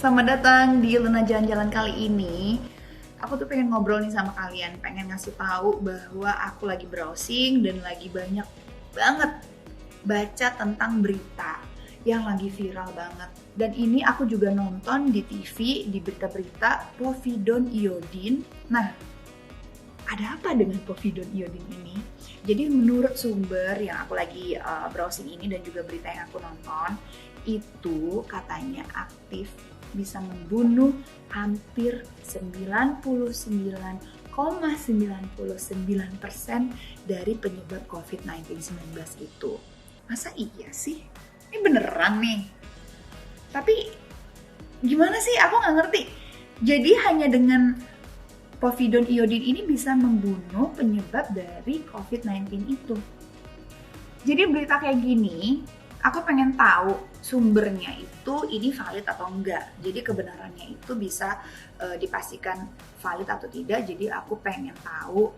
Selamat datang di Luna Jalan-Jalan kali ini. Aku tuh pengen ngobrol nih sama kalian, pengen ngasih tahu bahwa aku lagi browsing dan lagi banyak banget baca tentang berita yang lagi viral banget. Dan ini aku juga nonton di TV, di berita-berita povidone iodine. Nah, ada apa dengan povidone iodine ini? Jadi menurut sumber yang aku lagi browsing ini dan juga berita yang aku nonton, itu katanya aktif bisa membunuh hampir 99,99% dari penyebab COVID-19 itu. Masa iya sih? Ini beneran nih? Tapi gimana sih? Aku nggak ngerti. Jadi hanya dengan povidone iodine ini bisa membunuh penyebab dari COVID-19 itu. Jadi berita kayak gini, aku pengen tahu sumbernya itu ini valid atau enggak. Jadi kebenarannya itu bisa dipastikan valid atau tidak. Jadi aku pengen tahu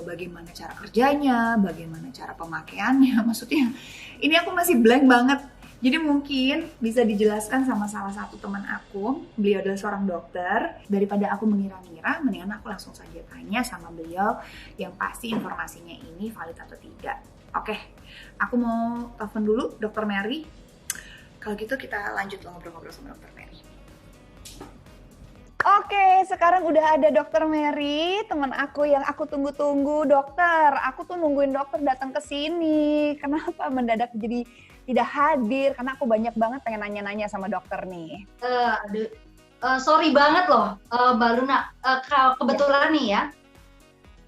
bagaimana cara kerjanya, bagaimana cara pemakaiannya. Maksudnya ini aku masih blank banget. Jadi mungkin bisa dijelaskan sama salah satu teman aku. Beliau adalah seorang dokter. Daripada aku mengira-ngira, mendingan aku langsung saja tanya sama beliau yang pasti informasinya ini valid atau tidak. Oke, aku mau telepon dulu Dr. Mary. Kalau gitu kita lanjut ngobrol-ngobrol sama Dr. Mary. Oke, sekarang udah ada Dr. Mary, teman aku yang aku tunggu-tunggu. Dokter, aku tuh nungguin dokter datang ke sini. Kenapa mendadak jadi tidak hadir? Karena aku banyak banget pengen nanya-nanya sama dokter nih. Sorry banget loh, Mbak Luna. Kebetulan nih ya,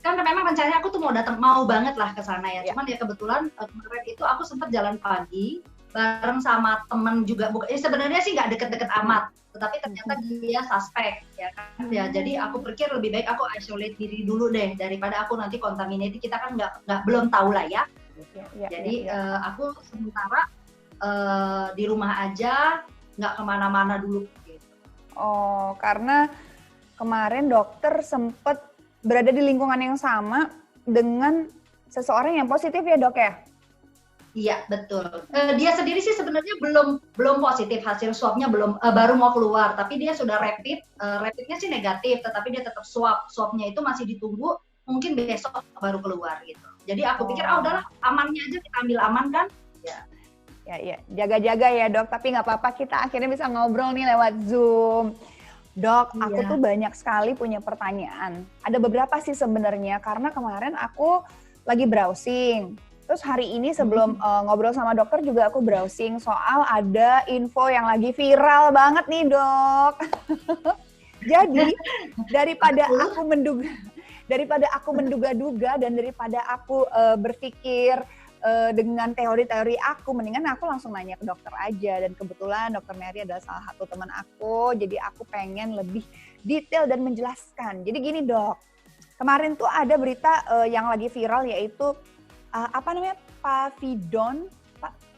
kan memang rencananya aku tuh mau banget lah ke sana ya. Cuman ya kebetulan kemarin itu aku sempat jalan pagi bareng sama temen juga. Sebenarnya sih nggak deket-deket amat, tetapi ternyata dia suspek ya kan. Ya jadi aku pikir lebih baik aku isolate diri dulu deh daripada aku nanti contaminated. Kita kan belum tahu lah ya. Jadi aku sementara di rumah aja, nggak kemana-mana dulu. Gitu. Oh, karena kemarin dokter sempet berada di lingkungan yang sama dengan seseorang yang positif ya dok ya? Iya betul. Dia sendiri sih sebenarnya belum positif, hasil swabnya baru mau keluar, tapi dia sudah rapid, rapidnya sih negatif, tetapi dia tetap swabnya itu masih ditunggu, mungkin besok baru keluar gitu. Jadi aku pikir udahlah amannya aja kita ambil aman kan? Ya, jaga-jaga ya dok. Tapi nggak apa-apa, kita akhirnya bisa ngobrol nih lewat Zoom. Dok, aku tuh banyak sekali punya pertanyaan. Ada beberapa sih sebenarnya, karena kemarin aku lagi browsing. Terus hari ini sebelum ngobrol sama dokter juga aku browsing soal ada info yang lagi viral banget nih dok. Jadi daripada aku menduga-duga dan daripada aku berpikir dengan teori-teori aku, mendingan aku langsung nanya ke dokter aja. Dan kebetulan Dr. Mary adalah salah satu teman aku, jadi aku pengen lebih detail dan menjelaskan. Jadi gini dok, kemarin tuh ada berita yang lagi viral yaitu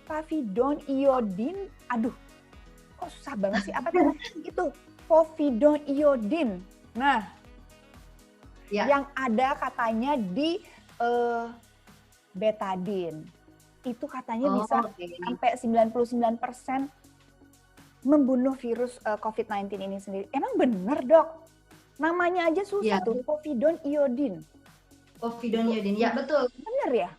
povidone iodine. Aduh, kok susah banget sih, apa tuh? Itu povidone iodine. Nah, yang ada katanya di betadine. Itu katanya bisa sampai 99% membunuh virus COVID-19 ini sendiri. Emang bener dok? Namanya aja susah tuh, povidone iodine. Povidone iodine, ya betul. Bener ya?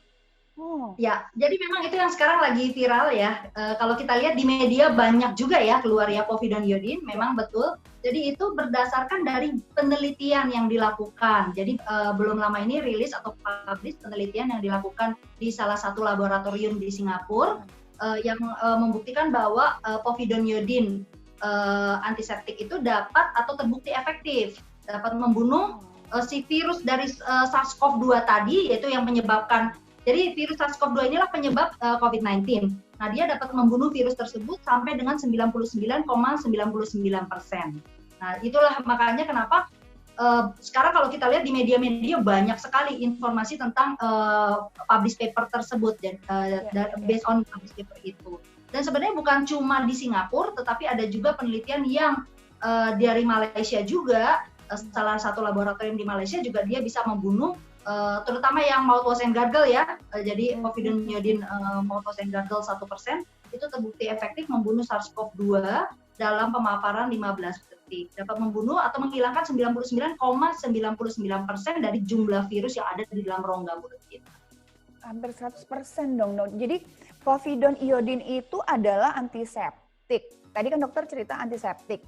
Ya, jadi memang itu yang sekarang lagi viral ya. Kalau kita lihat di media banyak juga ya keluar ya povidone iodine, memang betul. Jadi itu berdasarkan dari penelitian yang dilakukan. Jadi belum lama ini rilis atau publish penelitian yang dilakukan di salah satu laboratorium di Singapura yang membuktikan bahwa povidone iodine antiseptik itu dapat atau terbukti efektif, dapat membunuh si virus dari SARS-CoV-2 tadi, yaitu yang menyebabkan. Jadi virus SARS-CoV-2 inilah penyebab COVID-19. Nah, dia dapat membunuh virus tersebut sampai dengan 99,99%. Nah, itulah makanya kenapa sekarang kalau kita lihat di media-media banyak sekali informasi tentang publish paper tersebut dan based on publish paper itu. Dan sebenarnya bukan cuma di Singapura, tetapi ada juga penelitian yang dari Malaysia juga, salah satu laboratorium di Malaysia juga dia bisa membunuh terutama yang mouthwash and gargle ya, jadi povidone iodine mouthwash and gargle 1%, itu terbukti efektif membunuh SARS-CoV-2 dalam pemaparan 15 detik. Dapat membunuh atau menghilangkan 99,99% dari jumlah virus yang ada di dalam rongga mulut kita. Hampir 100% dong, dok. Jadi povidone iodine itu adalah antiseptik. Tadi kan dokter cerita antiseptik.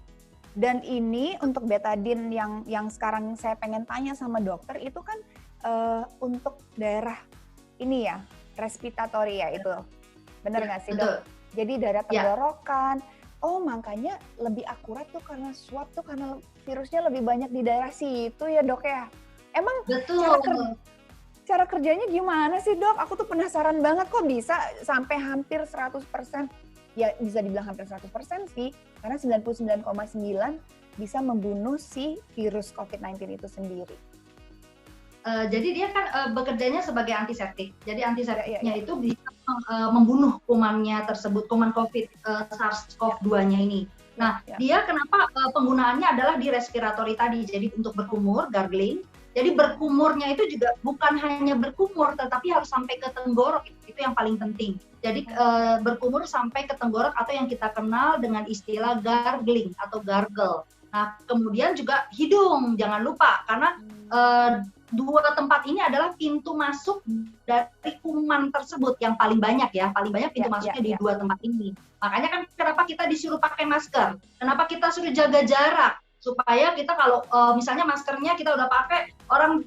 Dan ini untuk betadine yang sekarang saya pengen tanya sama dokter itu kan untuk daerah ini ya, respiratory ya itu. Bener nggak sih, dok? Jadi daerah tenggorokan. Oh, makanya lebih akurat tuh karena swab tuh karena virusnya lebih banyak di daerah situ ya, dok ya. Emang cara kerjanya gimana sih, dok? Aku tuh penasaran banget kok bisa sampai hampir 100%. Ya bisa dibilang hampir 100% sih, karena 99,9 bisa membunuh si virus COVID-19 itu sendiri. Jadi dia kan bekerjanya sebagai antiseptik. Jadi antiseptiknya itu bisa membunuh kumannya tersebut, kuman COVID SARS-CoV-2-nya ini. Nah, dia kenapa penggunaannya adalah di respiratory tadi, jadi untuk berkumur, gargling. Jadi berkumurnya itu juga bukan hanya berkumur, tetapi harus sampai ke tenggorok, itu yang paling penting. Jadi berkumur sampai ke tenggorok atau yang kita kenal dengan istilah gargling atau gargle. Nah, kemudian juga hidung, jangan lupa, karena dua tempat ini adalah pintu masuk dari kuman tersebut yang paling banyak ya, paling banyak pintu masuknya di dua tempat ini. Makanya kan kenapa kita disuruh pakai masker, kenapa kita suruh jaga jarak, supaya kita kalau misalnya maskernya kita udah pakai, orang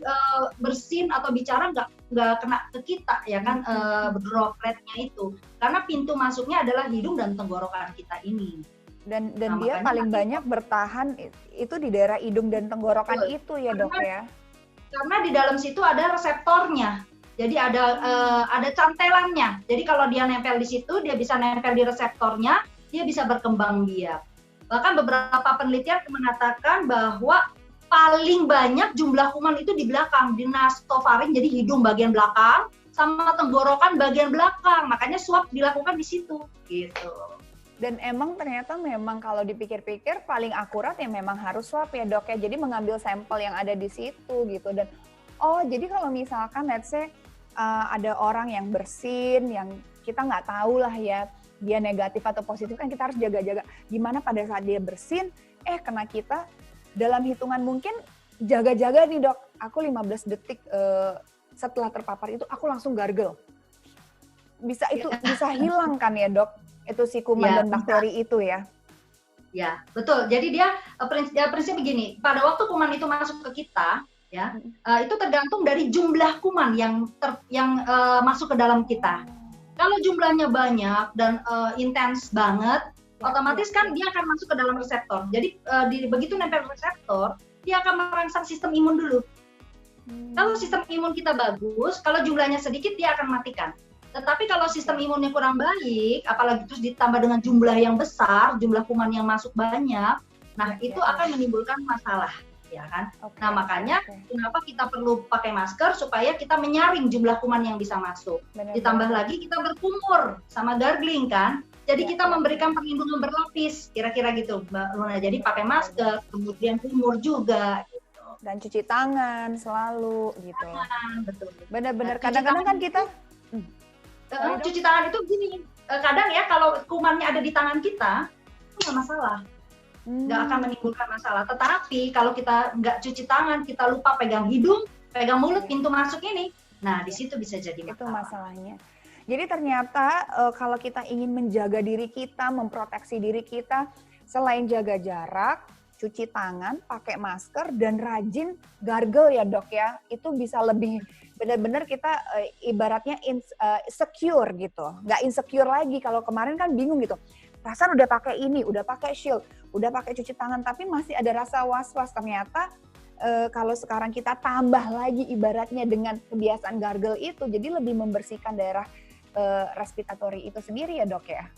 bersin atau bicara nggak kena ke kita ya kan, dropletnya itu, karena pintu masuknya adalah hidung dan tenggorokan kita ini. Dan dia paling banyak bertahan itu di daerah hidung dan tenggorokan itu ya, dok ya. Karena di dalam situ ada reseptornya, jadi ada cantelannya. Jadi kalau dia nempel di situ, dia bisa nempel di reseptornya, dia bisa berkembang biak. Bahkan beberapa penelitian mengatakan bahwa paling banyak jumlah kuman itu di belakang, di nasofaring, jadi hidung bagian belakang, sama tenggorokan bagian belakang. Makanya swab dilakukan di situ, gitu. Dan emang ternyata memang kalau dipikir-pikir paling akurat ya memang harus swab ya, dok ya. Jadi mengambil sampel yang ada di situ gitu. Dan jadi kalau misalkan let's say ada orang yang bersin yang kita nggak tahu lah ya dia negatif atau positif, kan kita harus jaga-jaga. Gimana pada saat dia bersin kena kita, dalam hitungan mungkin jaga-jaga nih, dok. Aku 15 detik setelah terpapar itu aku langsung gargle. Bisa hilang kan ya, dok? Itu si kuman dan bakteri itu ya? Ya, betul. Jadi dia prinsip begini, pada waktu kuman itu masuk ke kita, ya, itu tergantung dari jumlah kuman yang masuk ke dalam kita. Kalau jumlahnya banyak dan intens banget, otomatis kan dia akan masuk ke dalam reseptor. Jadi begitu nempel reseptor, dia akan merangsang sistem imun dulu. Kalau sistem imun kita bagus, kalau jumlahnya sedikit dia akan matikan. Tetapi kalau sistem imunnya kurang baik, apalagi terus ditambah dengan jumlah yang besar, jumlah kuman yang masuk banyak, nah itu akan menimbulkan masalah, ya kan? Nah makanya kenapa kita perlu pakai masker, supaya kita menyaring jumlah kuman yang bisa masuk. Ditambah lagi kita berkumur sama gargling kan, jadi kita memberikan perlindungan berlapis, kira-kira gitu Mbak Luna. Jadi pakai masker, kemudian kumur juga. Dan cuci tangan selalu gitu. Betul. Benar-benar. Kadang-kadang kan kita cuci tangan itu gini, kadang ya kalau kumannya ada di tangan kita, itu nggak masalah, nggak akan menimbulkan masalah. Tetapi kalau kita nggak cuci tangan, kita lupa pegang hidung, pegang mulut, pintu masuk ini, nah di situ bisa jadi masalah. Itu masalahnya. Jadi ternyata kalau kita ingin menjaga diri kita, memproteksi diri kita, selain jaga jarak, cuci tangan, pakai masker, dan rajin gargle ya, dok ya, itu bisa lebih benar-benar kita ibaratnya secure gitu, nggak insecure lagi. Kalau kemarin kan bingung gitu, perasaan udah pakai ini, udah pakai shield, udah pakai cuci tangan, tapi masih ada rasa was-was. Ternyata kalau sekarang kita tambah lagi ibaratnya dengan kebiasaan gargle itu, jadi lebih membersihkan daerah respiratory itu sendiri ya, dok ya?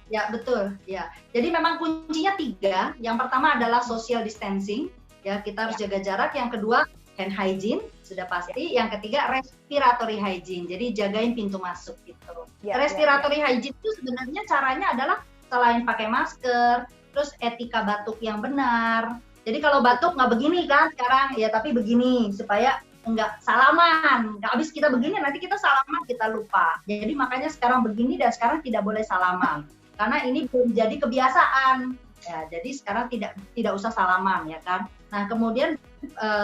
Ya betul ya. Jadi memang kuncinya 3. Yang pertama adalah social distancing, ya kita harus jaga jarak. Yang kedua hand hygiene, sudah pasti. Yang ketiga respiratory hygiene, jadi jagain pintu masuk gitu. Respiratory hygiene itu sebenarnya caranya adalah selain pakai masker, terus etika batuk yang benar. Jadi kalau batuk nggak begini kan sekarang, ya tapi begini supaya enggak salaman. Habis kita begini nanti kita salaman kita lupa. Jadi makanya sekarang begini dan sekarang tidak boleh salaman. Karena ini belum jadi kebiasaan. Ya, jadi sekarang tidak usah salaman ya kan. Nah, kemudian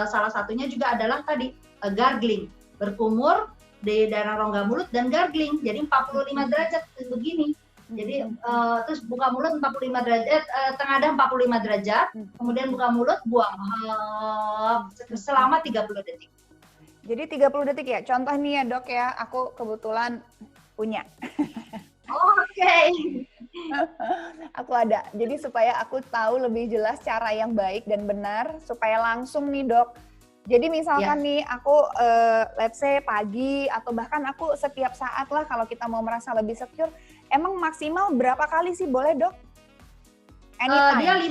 salah satunya juga adalah tadi gargling, berkumur di daerah rongga mulut dan gargling. Jadi 45 derajat begini. Jadi terus buka mulut 45 derajat, tengadah 45 derajat, kemudian buka mulut, buang selama 30 detik. Jadi 30 detik ya. Contoh nih ya dok ya, aku kebetulan punya. Oke. Aku ada. Jadi supaya aku tahu lebih jelas cara yang baik dan benar, supaya langsung nih dok. Jadi misalkan nih aku let's say pagi atau bahkan aku setiap saat lah kalau kita mau merasa lebih secure, emang maksimal berapa kali sih boleh dok? Dia 5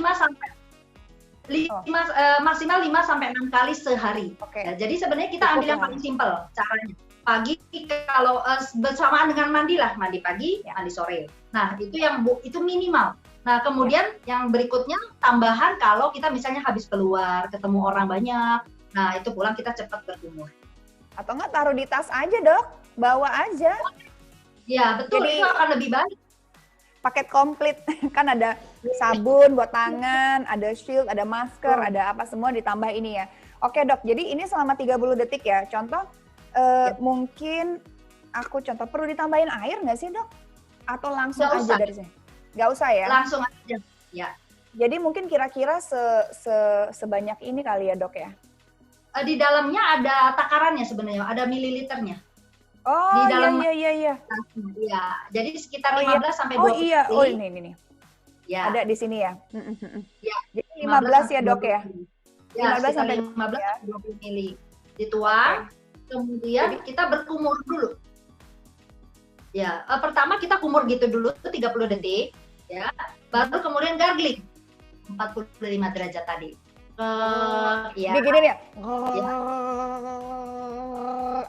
maksimal 5 sampai 6 kali sehari. Okay. Ya, jadi sebenarnya kita ambil yang paling simpel caranya. Pagi kalau bersamaan dengan mandi lah, mandi pagi, mandi sore. Nah, itu minimal. Nah, kemudian yang berikutnya tambahan kalau kita misalnya habis keluar, ketemu orang banyak, nah itu pulang kita cepat berkumur. Atau enggak taruh di tas aja dok, bawa aja. Ya betul, jadi, itu akan lebih baik. Paket komplit, kan ada sabun buat tangan, ada shield, ada masker, ada apa semua ditambah ini ya. Oke dok, jadi ini selama 30 detik ya, contoh mungkin aku contoh perlu ditambahin air nggak sih dok? Atau langsung Nggak aja usah. dari sini? Nggak usah ya? Langsung aja, ya. Jadi mungkin kira-kira sebanyak ini kali ya dok ya? Di dalamnya ada takarannya sebenarnya, ada mililiternya. Oh di dalam iya. Ya, jadi sekitar 15 sampai 20. Oh iya, oh ini. Ya. Ada di sini ya. Ya. Jadi 15 ya dok ya? Ya, 15 sampai 15 ya. 20 mili. Dituang, kemudian kita berkumur dulu. Ya, pertama kita kumur gitu dulu 30 detik, ya. Baru kemudian gargling 45 derajat tadi. Ya. Begini ya.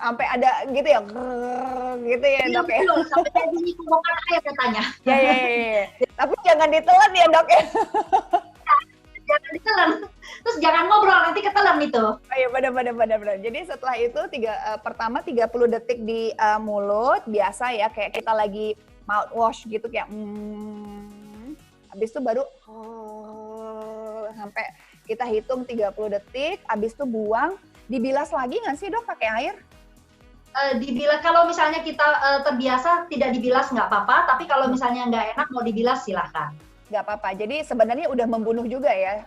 Sampai ada gitu ya. Gitu ya, dok ya. Sampai bunyi kumokan air katanya. Ya. Tapi jangan ditelan ya, dok ya. Jangan ditelan. Terus jangan ngobrol, nanti ketelan itu. Oh iya, benar. Jadi setelah itu pertama 30 detik di mulut, biasa ya, kayak kita lagi mouthwash gitu, kayak habis itu baru sampai kita hitung 30 detik, habis itu buang, dibilas lagi nggak sih dok pakai air? Dibilas, kalau misalnya kita terbiasa tidak dibilas nggak apa-apa, tapi kalau misalnya nggak enak mau dibilas silahkan. Nggak apa-apa, jadi sebenarnya udah membunuh juga ya?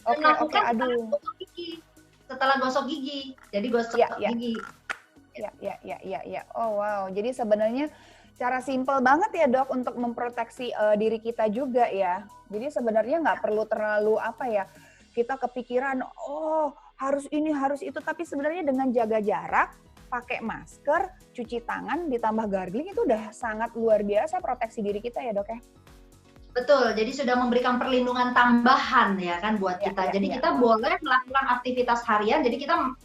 Oke, aduh. Setelah gosok gigi, jadi gosok gigi. Ya. Oh wow, jadi sebenarnya cara simple banget ya dok untuk memproteksi diri kita juga ya. Jadi sebenarnya nggak perlu terlalu kita kepikiran harus ini harus itu, tapi sebenarnya dengan jaga jarak, pakai masker, cuci tangan, ditambah gargling itu udah sangat luar biasa proteksi diri kita ya dok ya. Betul, jadi sudah memberikan perlindungan tambahan ya kan buat kita. Jadi kita boleh melakukan aktivitas harian. Jadi kita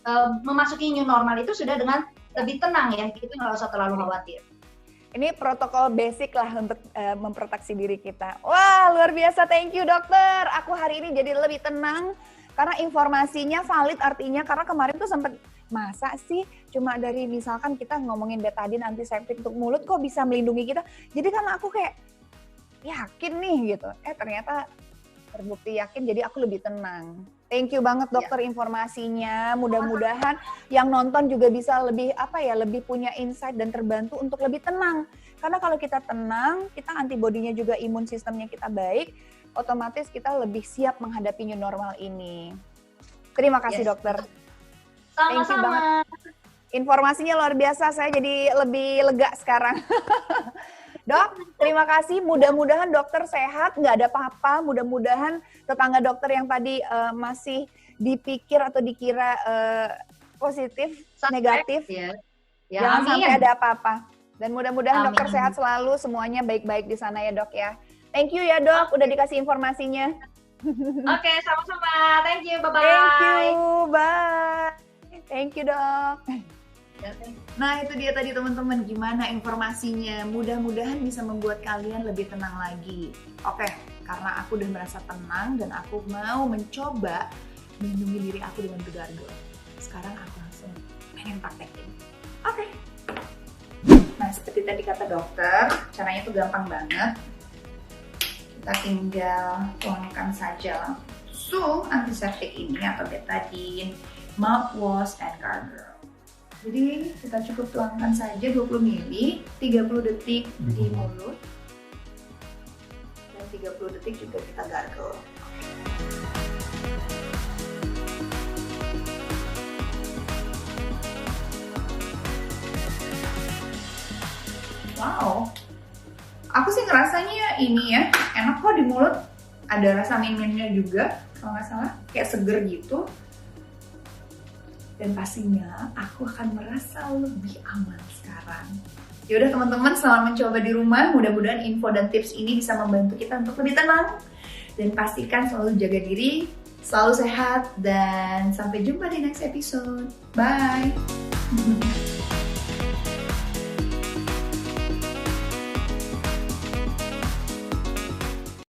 memasuki new normal itu sudah dengan lebih tenang ya. Kita nggak usah terlalu khawatir. Ini protokol basic lah untuk memproteksi diri kita. Wah, luar biasa. Thank you dokter. Aku hari ini jadi lebih tenang karena informasinya valid, artinya karena kemarin tuh sempat masa sih cuma dari misalkan kita ngomongin betadine antiseptik untuk mulut kok bisa melindungi kita. Jadi kan aku kayak yakin nih gitu. Ternyata terbukti yakin, jadi aku lebih tenang. Thank you banget dokter informasinya. Mudah-mudahan yang nonton juga bisa lebih lebih punya insight dan terbantu untuk lebih tenang. Karena kalau kita tenang, kita antibodinya juga imun sistemnya kita baik, otomatis kita lebih siap menghadapi new normal ini. Terima kasih dokter. Thank you banget. Informasinya luar biasa, saya jadi lebih lega sekarang. Dok, terima kasih. Mudah-mudahan dokter sehat, nggak ada apa-apa. Mudah-mudahan tetangga dokter yang tadi masih dipikir atau dikira positif, negatif, jangan sampai ada apa-apa. Dan mudah-mudahan dokter sehat selalu, semuanya baik-baik di sana ya dok ya. Thank you ya dok, udah dikasih informasinya. Oke, sama-sama. Thank you, bye-bye. Thank you, bye. Thank you dok. Nah itu dia tadi teman-teman, gimana informasinya, mudah-mudahan bisa membuat kalian lebih tenang lagi. Oke, karena aku udah merasa tenang dan aku mau mencoba melindungi diri aku dengan gargle. Sekarang aku langsung pengen praktekin. Oke. Nah, seperti tadi kata dokter, caranya tuh gampang banget. Kita tinggal tuangkan saja susu antiseptik ini atau betadine, mouthwash, and gargle. Jadi kita cukup tuangkan saja 20 ml, 30 detik di mulut, dan 30 detik juga kita gargle. Wow, aku sih ngerasanya ini ya, enak kok di mulut. Ada rasa mint-mintnya juga, kalau nggak salah, kayak seger gitu. Dan pastinya aku akan merasa lebih aman sekarang. Yaudah teman-teman, selamat mencoba di rumah. Mudah-mudahan info dan tips ini bisa membantu kita untuk lebih tenang. Dan pastikan selalu jaga diri, selalu sehat, dan sampai jumpa di next episode. Bye!